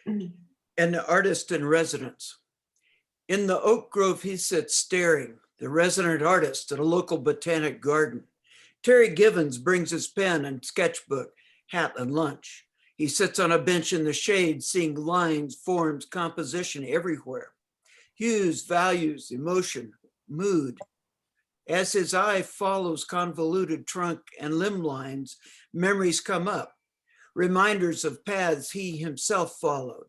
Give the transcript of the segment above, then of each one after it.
And the artist in residence. In the oak grove, he sits staring, the resident artist at a local botanic garden. Terry Givens brings his pen and sketchbook, hat, and lunch. He sits on a bench in the shade, seeing lines, forms, composition everywhere. Hues, values, emotion, mood. As his eye follows convoluted trunk and limb lines, memories come up, reminders of paths he himself followed.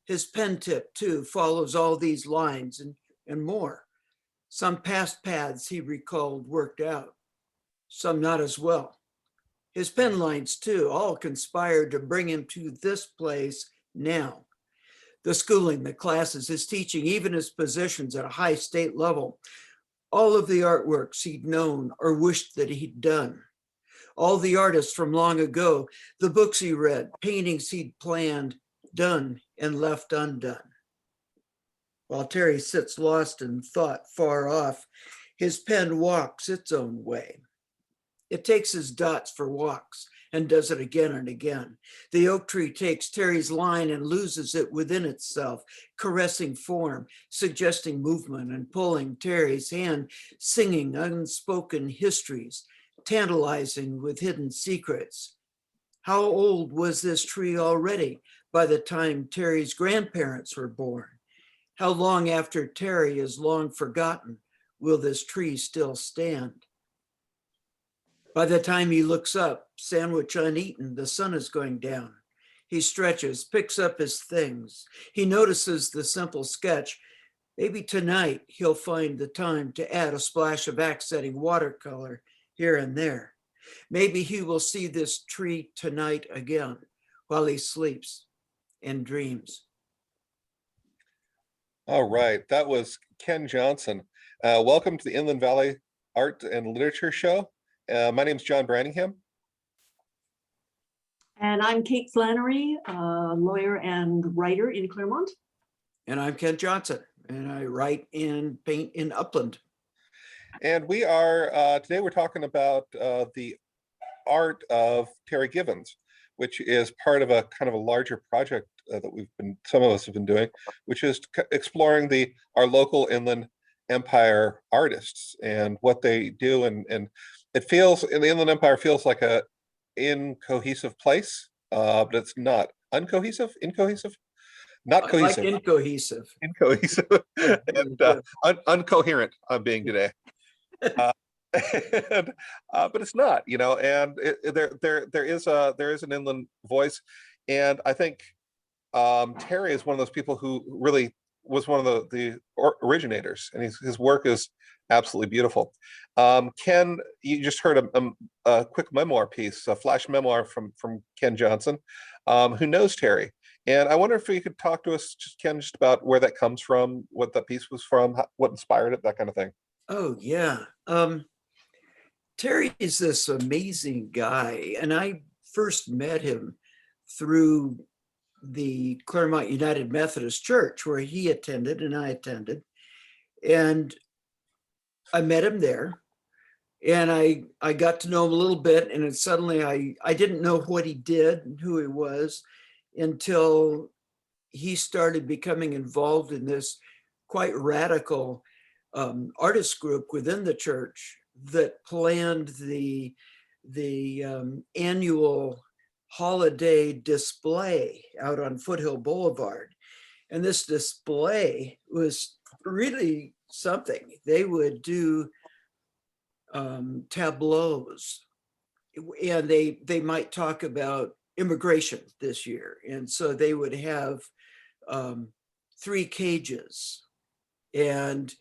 His pen tip, too, follows all these lines and more. Some past paths he recalled worked out, some not as well. His pen lines, too, all conspired to bring him to this place now. The schooling, the classes, his teaching, even his positions at a high state level, all of the artworks he'd known or wished that he'd done. All the artists from long ago, the books he read, paintings he'd planned, done and left undone. While Terry sits lost in thought far off, his pen walks its own way. It takes his dots for walks and does it again and again. The oak tree takes Terry's line and loses it within itself, caressing form, suggesting movement and pulling Terry's hand, singing unspoken histories, tantalizing with hidden secrets. How old was this tree already by the time Terry's grandparents were born? How long after Terry is long forgotten will this tree still stand? By the time he looks up, sandwich uneaten, the sun is going down. He stretches, picks up his things. He notices the simple sketch. Maybe tonight he'll find the time to add a splash of accenting watercolor here and there. Maybe he will see this tree tonight again while he sleeps and dreams. All right, that was Ken Johnson. Welcome to the Inland Valley Art and Literature Show. My name is John Branningham. And I'm Kate Flannery, lawyer and writer in Claremont. And I'm Ken Johnson, and I write and paint in Upland. And we are, today we're talking about the art of Terry Givens, which is part of a kind of a larger project that some of us have been doing, which is exploring our local Inland Empire artists and what they do. And it feels, in the Inland Empire, feels like a incohesive place, but it's not. Uncohesive? Incohesive? Not cohesive. Like incohesive. Incohesive. And uncoherent I'm being today. But it's not, and there is an inland voice, and I think Terry is one of those people who really was one of the originators, and his work is absolutely beautiful. Ken, you just heard a quick memoir piece, a flash memoir from Ken Johnson, who knows Terry. And I wonder if you could talk to us, Ken, just about where that comes from, what that piece was from, what inspired it, that kind of thing. Oh, yeah. Terry is this amazing guy, and I first met him through the Claremont United Methodist Church, where he attended and I attended. And I met him there, and I got to know him a little bit, and then suddenly I didn't know what he did and who he was until he started becoming involved in this quite radical artist group within the church that planned the annual holiday display out on Foothill Boulevard. And this display was really something. They would do tableaus, and they might talk about immigration this year. And so they would have 3 cages, and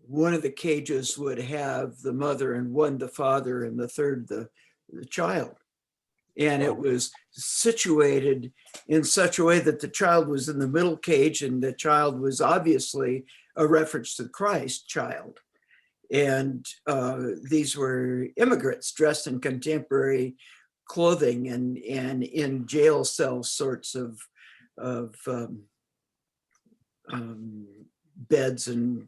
one of the cages would have the mother, and one the father, and the third the child. And it was situated in such a way that the child was in the middle cage, and the child was obviously a reference to Christ child. And these were immigrants dressed in contemporary clothing and in jail cell sorts of beds and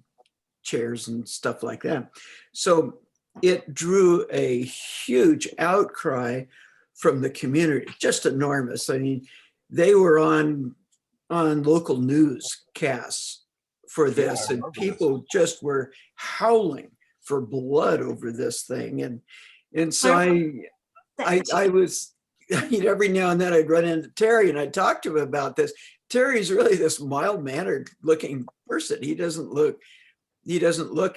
chairs and stuff like that. So it drew a huge outcry from the community, just enormous. I mean, they were on local newscasts for this, I and remember this. people just were howling for blood over this thing. And so I was, every now and then I'd run into Terry and I'd talk to him about this. Terry's really this mild-mannered looking person. He doesn't look,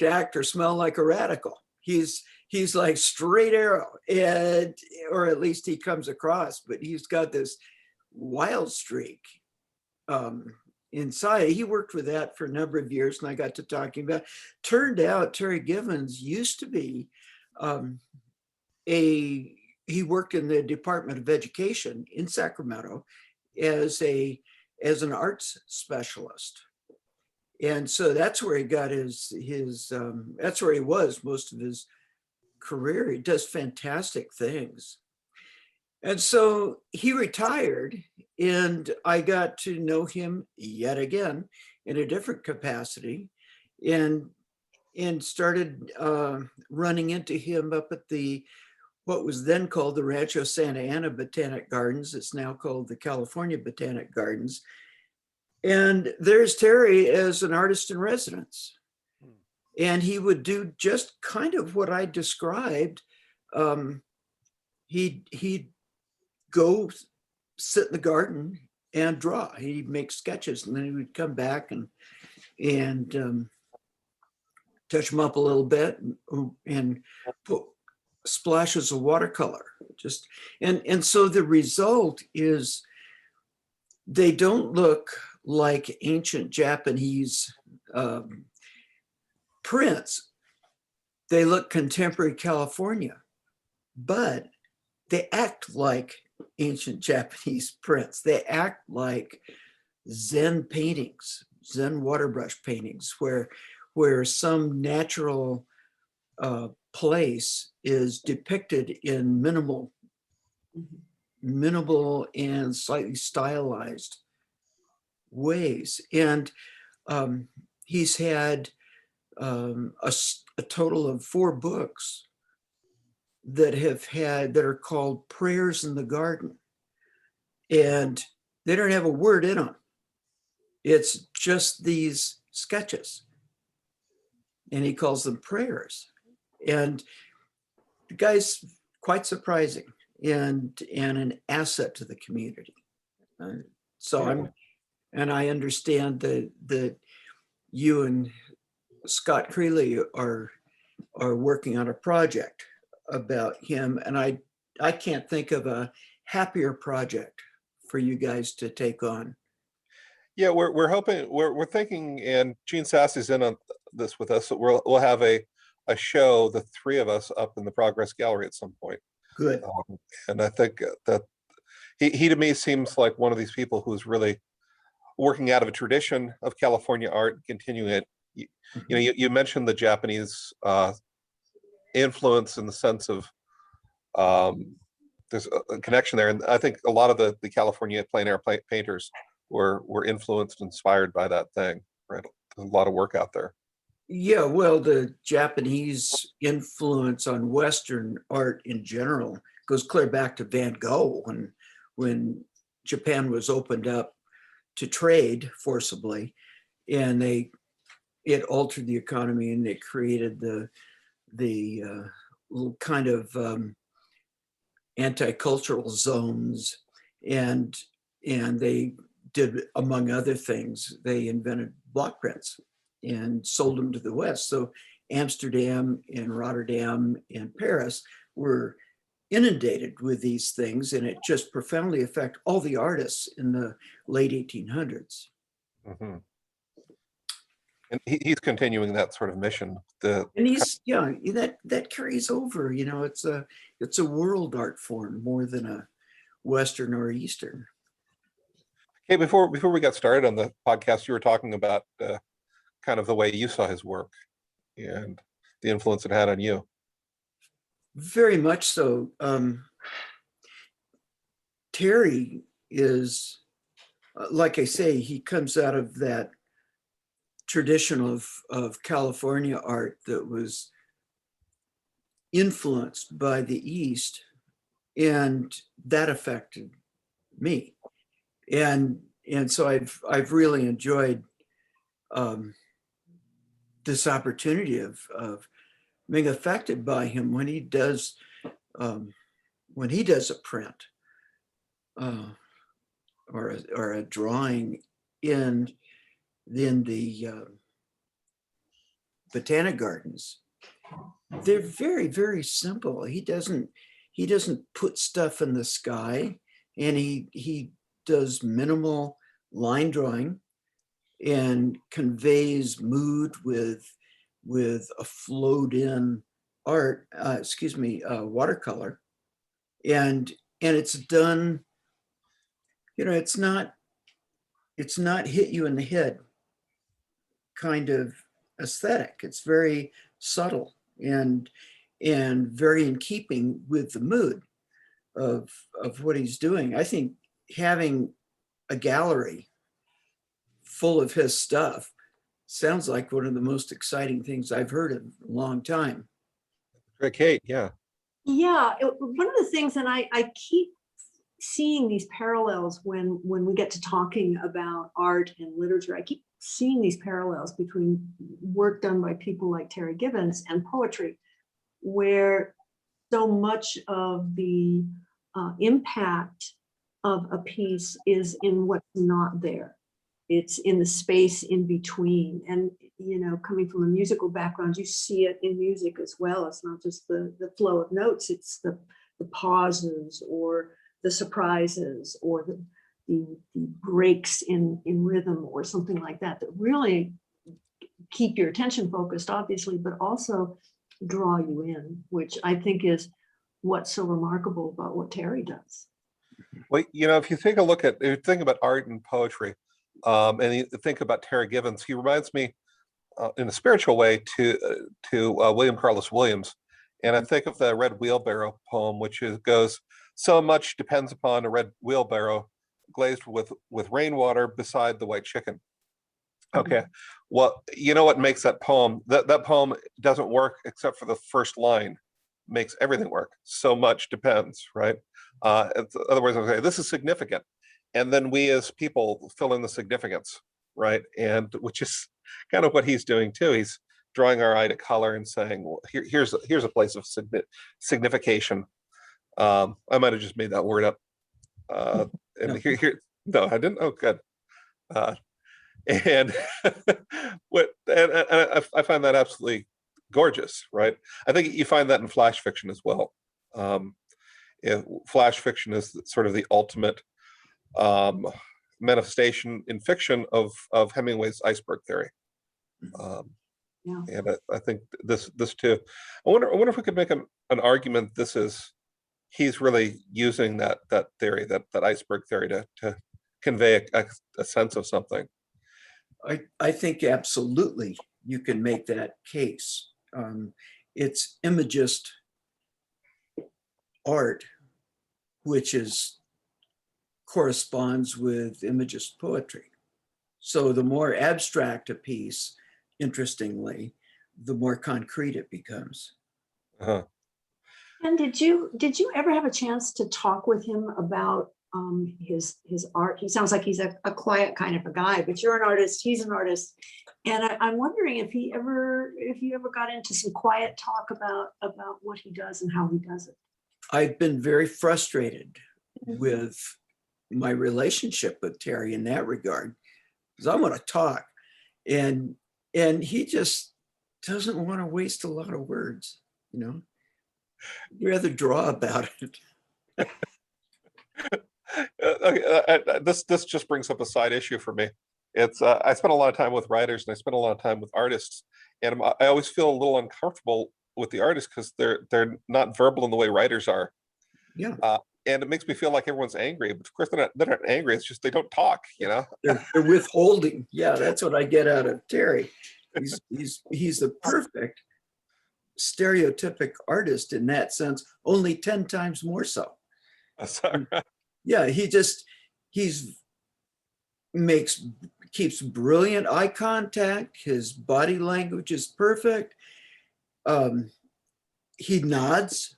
act, or smell like a radical. He's like straight arrow, or at least he comes across, but he's got this wild streak inside. He worked with that for a number of years, and I got to talking about. Turned out Terry Givens used to be he worked in the Department of Education in Sacramento as an arts specialist. And so that's where he got his that's where he was most of his career. He does fantastic things. And so he retired, and I got to know him yet again in a different capacity, and started running into him up at what was then called the Rancho Santa Ana Botanic Gardens. It's now called the California Botanic Gardens. And there's Terry as an artist in residence. And he would do just kind of what I described. He'd go sit in the garden and draw. He'd make sketches, and then he would come back and touch them up a little bit and put splashes of watercolor. And so the result is they don't look like ancient Japanese prints. They look contemporary California, but they act like ancient Japanese prints. They act like Zen paintings, Zen water brush paintings, where some natural place is depicted in minimal and slightly stylized ways. And he's had a total of 4 books that are called Prayers in the Garden. And they don't have a word in them. It's just these sketches. And he calls them prayers. And the guy's quite surprising and an asset to the community. I understand that you and Scott Creeley are working on a project about him, and I can't think of a happier project for you guys to take on. Yeah, we're hoping, we're thinking, and Gene Sassy's in on this with us. So we'll have a show, the 3 of us, up in the Progress Gallery at some point. Good. And I think that he to me seems like one of these people who's really working out of a tradition of California art, continuing it. You mentioned the Japanese influence in the sense of there's a connection there, and I think a lot of the California plein air painters were influenced, inspired by that thing. Right, there's a lot of work out there. Yeah, well, the Japanese influence on Western art in general goes clear back to Van Gogh when Japan was opened up to trade forcibly, and it altered the economy, and they created the little kind of anti-cultural zones, and they did, among other things, they invented block prints and sold them to the West. So Amsterdam and Rotterdam and Paris were inundated with these things, and it just profoundly affected all the artists in the late 1800s. Mm-hmm. And he's continuing that sort of mission. And he's, that carries over. It's a world art form more than a Western or Eastern. Okay, before we got started on the podcast, you were talking about kind of the way you saw his work and the influence it had on you. Very much so. Terry is, like I say, he comes out of that tradition of California art that was influenced by the East and that affected me. And so I've really enjoyed this opportunity of being affected by him when he does a print or a drawing in the Botanic Gardens. They're very, very simple. He doesn't put stuff in the sky, and he does minimal line drawing and conveys mood with a flowed in watercolor. And it's done, it's not hit you in the head kind of aesthetic. It's very subtle and very in keeping with the mood of what he's doing. I think having a gallery full of his stuff sounds like one of the most exciting things I've heard in a long time. Great, Kate, yeah. Yeah, one of the things, and I keep seeing these parallels when we get to talking about art and literature. I keep seeing these parallels between work done by people like Terry Gibbons and poetry, where so much of the impact of a piece is in what's not there. It's in the space in between. And, coming from a musical background, you see it in music as well. It's not just the flow of notes, it's the pauses or the surprises or the breaks in rhythm or something like that really keep your attention focused, obviously, but also draw you in, which I think is what's so remarkable about what Terry does. Well, if you think about art and poetry, and you think about Terry Gibbons, he reminds me in a spiritual way to William Carlos Williams. And I think of the Red Wheelbarrow poem, which goes, so much depends upon a red wheelbarrow glazed with rainwater beside the white chicken. Okay. Well, what makes that poem? That poem doesn't work except for the first line. Makes everything work. So much depends, right? In other words, I say this is significant, and then we as people fill in the significance, right? And which is kind of what he's doing too. He's drawing our eye to color and saying, well, here's a place of signification. I might have just made that word up. And No. here, no, I didn't. Oh, good. And I find that absolutely gorgeous, right? I think you find that in flash fiction as well. Flash fiction is sort of the ultimate manifestation in fiction of Hemingway's iceberg theory. Yeah. And I think this too. I wonder if we could make an argument. He's really using that theory, that iceberg theory, to convey a sense of something. I think absolutely you can make that case. It's imagist art, which corresponds with imagist poetry. So the more abstract a piece, interestingly, the more concrete it becomes. Uh-huh. And did you ever have a chance to talk with him about his art? He sounds like he's a quiet kind of a guy, but you're an artist, he's an artist. And I'm wondering if you ever got into some quiet talk about what he does and how he does it. I've been very frustrated with my relationship with Terry in that regard, because I want to talk, and he just doesn't want to waste a lot of words, He'd rather draw about it. This just brings up a side issue for me. It's I spend a lot of time with writers and I spend a lot of time with artists, and I always feel a little uncomfortable with the artists because they're not verbal in the way writers are. Yeah. And it makes me feel like everyone's angry, but of course they're not angry. It's just they don't talk, They're withholding. Yeah, that's what I get out of Terry. He's the perfect stereotypic artist in that sense, only 10 times more so. Sorry. Yeah, keeps brilliant eye contact. His body language is perfect. He nods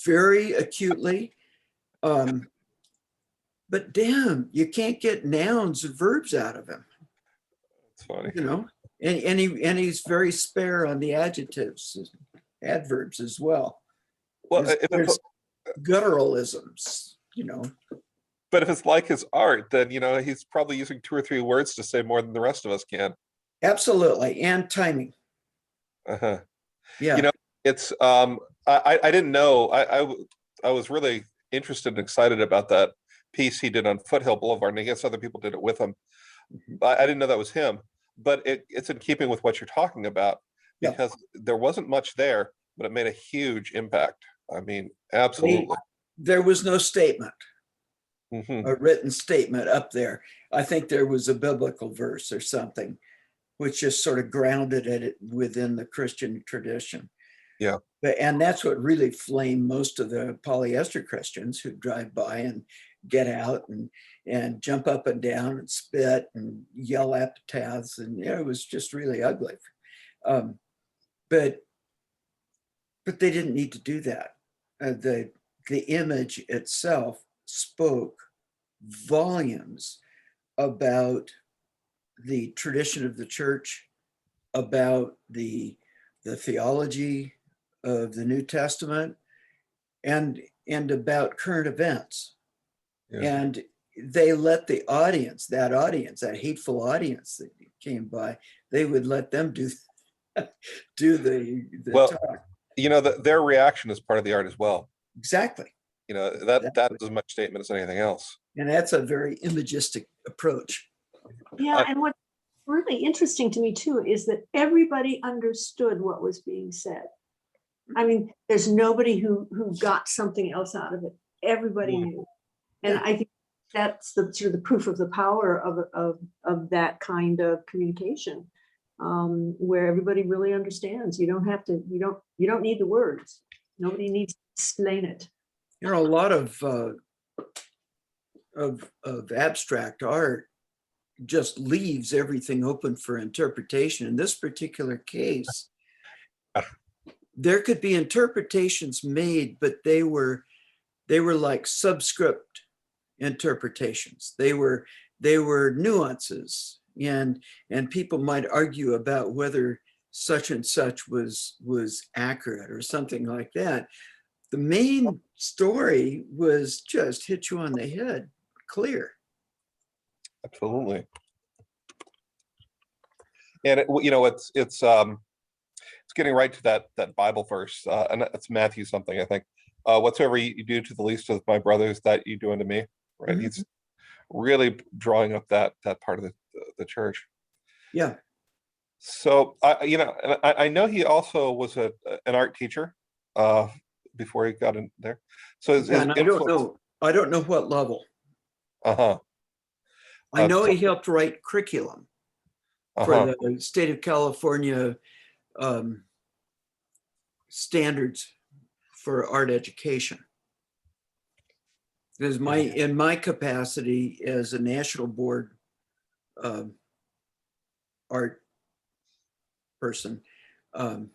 very acutely. But damn, you can't get nouns and verbs out of him, It's funny. you know? And he's very spare on the adjectives, adverbs as well. Well, There's gutturalisms, you know? but if it's like his art, then, he's probably using 2 or 3 words to say more than the rest of us can. Absolutely. And timing. Uh-huh. Yeah. It's, I didn't know, I was really interested and excited about that piece he did on Foothill Boulevard, and I guess other people did it with him. I didn't know that was him, but it's in keeping with what you're talking about, Yeah. because there wasn't much there, but it made a huge impact. I mean, absolutely. There was no statement, Mhm. a written statement up there. I think there was a biblical verse or something, which just sort of grounded it within the Christian tradition. Yeah. And that's what really flamed most of the polyester Christians who drive by and get out and jump up and down and spit and yell epithets. And it was just really ugly. But they didn't need to do that. The image itself spoke volumes about the tradition of the church, about the theology of the New Testament, and about current events. Yeah. And they let that audience, that hateful audience that came by, they would let them do the Well, talk. their reaction is part of the art as well. Exactly. That is as much statement as anything else. And that's a very imagistic approach. Yeah, and what's really interesting to me too is that everybody understood what was being said. I mean, there's nobody who got something else out of it. Everybody knew. And Yeah. I think that's the sort of the proof of the power of that kind of communication, where everybody really understands. You don't have to, you don't need the words. Nobody needs to explain it. A lot of abstract art just leaves everything open for interpretation. In this particular case, there could be interpretations made, but they were like subscript interpretations. They were nuances, and people might argue about whether such and such was accurate or something like that. The main story was just hit you on the head, clear. Absolutely. And it's getting right to that Bible verse, and it's Matthew something, I think. Whatsoever you do to the least of my brothers, that you do unto me. Right? Mhm. He's really drawing up that part of the church. Yeah. So I know he also was an art teacher before he got in there. So his And influence. I don't know what level. Uh-huh. I know he helped write curriculum for Uh-huh. the state of California standards for art education. Because in my capacity as a national board art person, I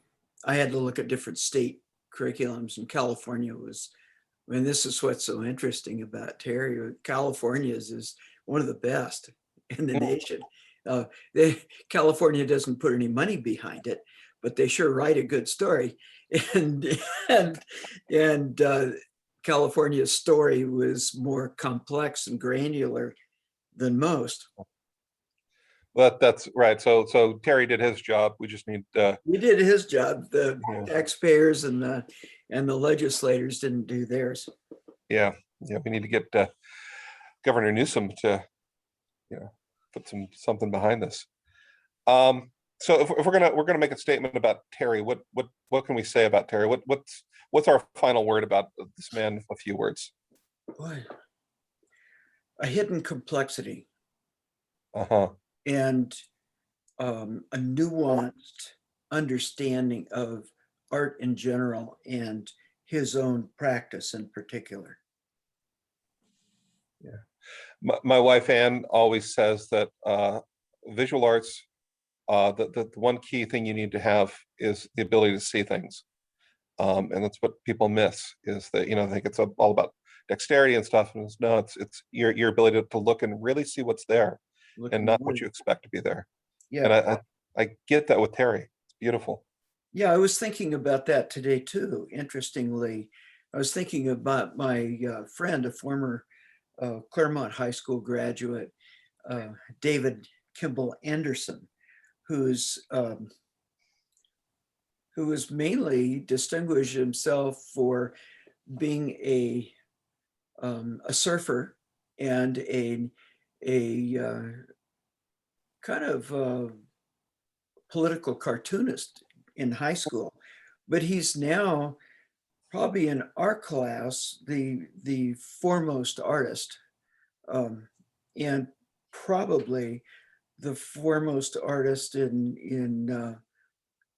had to look at different state curriculums, and California was, I mean, this is what's so interesting about Terry. California's is one of the best in the nation. California doesn't put any money behind it, but they sure write a good story. And California's story was more complex and granular than most. Well, that's right. So Terry did his job. We just need. He did his job. The Yeah. taxpayers and the legislators didn't do theirs. Yeah. We need to get Governor Newsom to, put something behind this. So if we're gonna make a statement about Terry, what can we say about Terry? What's our final word about this man? A few words. Boy, a hidden complexity Uh-huh. and a nuanced understanding of art in general and his own practice in particular. Yeah. My wife Ann always says that visual arts, the one key thing you need to have is the ability to see things. And that's what people miss, is that, you know, they think it's all about dexterity and stuff. And no, it's your ability to look and really see what's there Look and in not the what you wood. expect to be there. Yeah. And I get that with Terry. It's beautiful. Yeah, I was thinking about that today too. Interestingly, I was thinking about my friend, a former Claremont High School graduate, David Kimball Anderson, who's who has mainly distinguished himself for being a surfer and a kind of political cartoonist in high school, but he's now probably in our class the foremost artist, and probably the foremost artist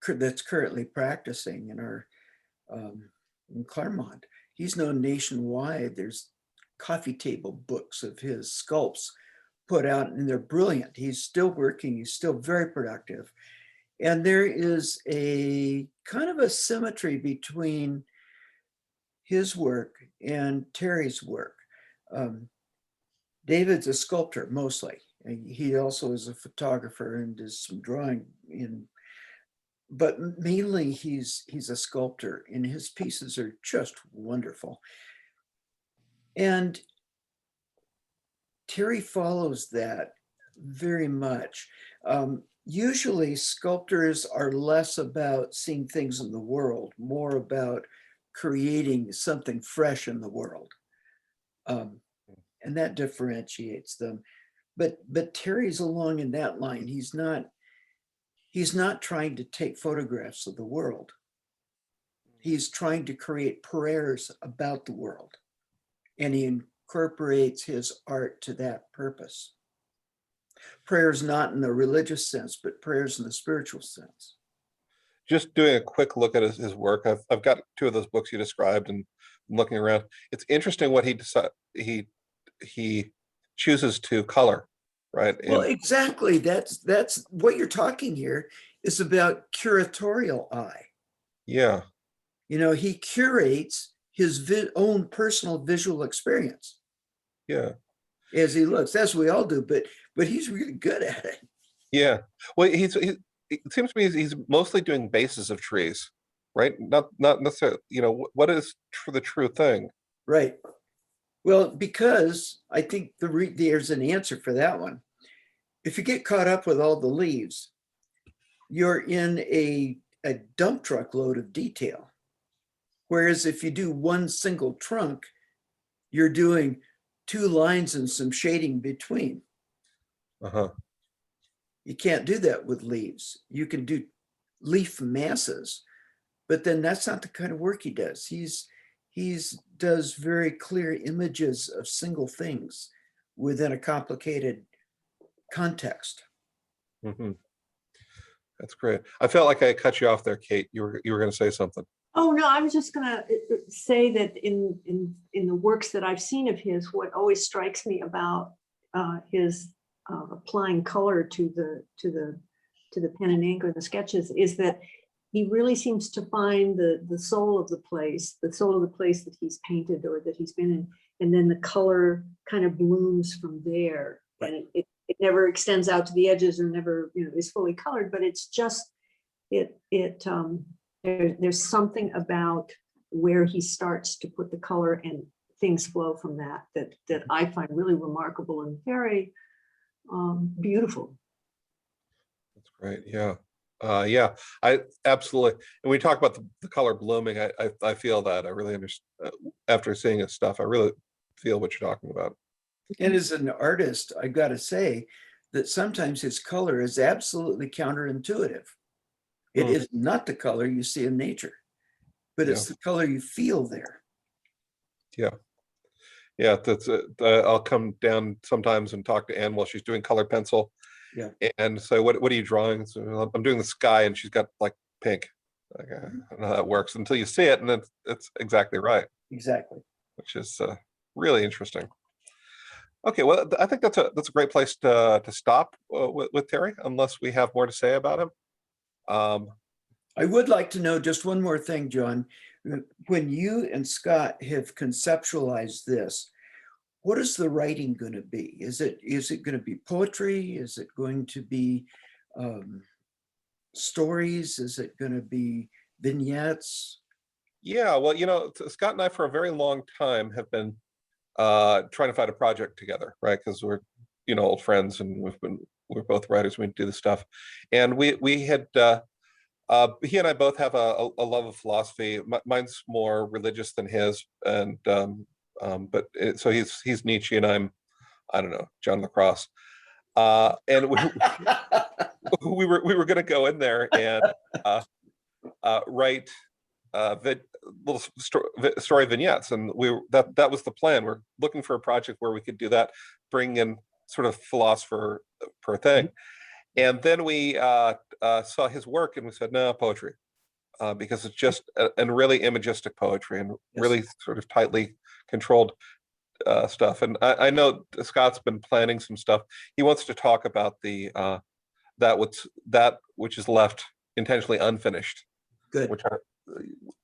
that's currently practicing in our in Claremont. He's known nationwide. There's coffee table books of his sculpts put out, and they're brilliant. He's still working. He's still very productive. And there is a kind of a symmetry between his work and Terry's work. David's a sculptor mostly. And he also is a photographer and does some drawing but mainly he's a sculptor, and his pieces are just wonderful. And Terry follows that very much. Usually sculptors are less about seeing things in the world, more about creating something fresh in the world. And that differentiates them. But Terry's along in that line. He's not trying to take photographs of the world. He's trying to create prayers about the world. And he incorporates his art to that purpose. Prayers not in the religious sense, but prayers in the spiritual sense. Just doing a quick look at his work. I've got two of those books you described, and I'm looking around. It's interesting what he chooses to color, right? Well, And exactly. That's what you're talking here is about curatorial eye. yeah, You know, he curates his own personal visual experience yeah, as he looks. That's what we all do, but he's really good at it. yeah. Well, it seems to me he's mostly doing bases of trees, right? Not necessarily, you know, what is for the true thing. Right. Well, because I think there's an answer for that one. If you get caught up with all the leaves, you're in a dump truck load of detail. Whereas if you do one single trunk, you're doing two lines and some shading between. Uh-huh. You can't do that with leaves. You can do leaf masses, but then that's not the kind of work he does. He's does very clear images of single things within a complicated context. Hmm. That's great. I felt like I cut you off there, Kate. You were going to say something. Oh, no, I was just gonna say that in the works that I've seen of his, what always strikes me about his applying color to the pen and ink or the sketches is that he really seems to find the soul of the place that he's painted or that he's been in, and then the color kind of blooms from there. Right. And it never extends out to the edges or never, you know, is fully colored, but it's just there's something about where he starts to put the color and things flow from that I find really remarkable and very beautiful. That's great. Yeah. Yeah, I absolutely. And we talk about the color blooming. I feel that. I really understand. After seeing his stuff, I really feel what you're talking about. And as an artist, I got to say that sometimes his color is absolutely counterintuitive. It is not the color you see in nature, but it's the color you feel there. Yeah. Yeah, that's I'll come down sometimes and talk to Anne while she's doing color pencil. Yeah. And so what are you drawing? So I'm doing the sky and she's got like pink. Like, I don't know how that works until you see it, and it's exactly right, Exactly. which is really interesting. Okay, well, I think that's a great place to stop with Terry, unless we have more to say about him. I would like to know just one more thing, John. When you and Scott have conceptualized this, what is the writing going to be? Is it going to be poetry? Is it going to be stories? Is it going to be vignettes? Yeah, well, Scott and I for a very long time have been trying to find a project together, right? Because we're old friends, and we're both writers. We do this stuff, and we had he and I both have a love of philosophy. Mine's more religious than his, and so he's Nietzsche, and I don't know, John Lacrosse. And we were going to go in there and write little story vignettes, and that was the plan. We're looking for a project where we could do that, bring in sort of philosopher per thing. And then we saw his work and we said, no, poetry, because it's just and really imagistic poetry and really sort of tightly controlled stuff. And I know Scott's been planning some stuff. He wants to talk about that which is left intentionally unfinished. Good. Which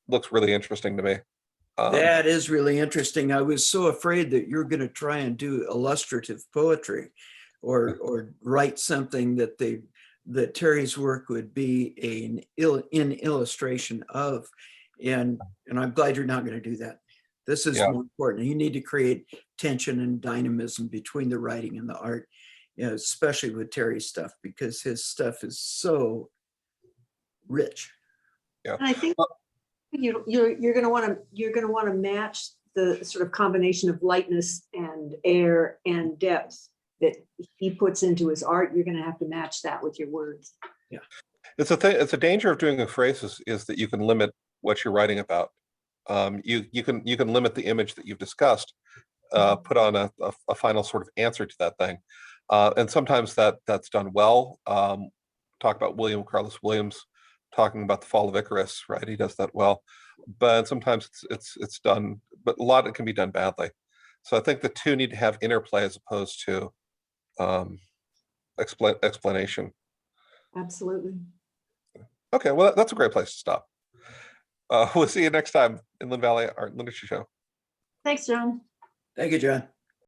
looks really interesting to me. That is really interesting. I was so afraid that you're going to try and do illustrative poetry, or write something that Terry's work would be in illustration of, and I'm glad you're not going to do that. This is more important. You need to create tension and dynamism between the writing and the art, especially with Terry's stuff, because his stuff is so rich. Yeah. And I think you're going to want to match the sort of combination of lightness and air and depth that he puts into his art. You're going to have to match that with your words. Yeah, it's a danger of doing a phrase is that you can limit what you're writing about. You can limit the image that you've discussed, put on a final sort of answer to that thing, and sometimes that's done well. Talk about William Carlos Williams talking about the fall of Icarus, right? He does that well, but sometimes it's done, but a lot of it can be done badly. So I think the two need to have interplay as opposed to explanation. Absolutely. Okay, well, that's a great place to stop. We'll see you next time, Inland Valley Art and Literature Show. Thanks, John. thank you, John.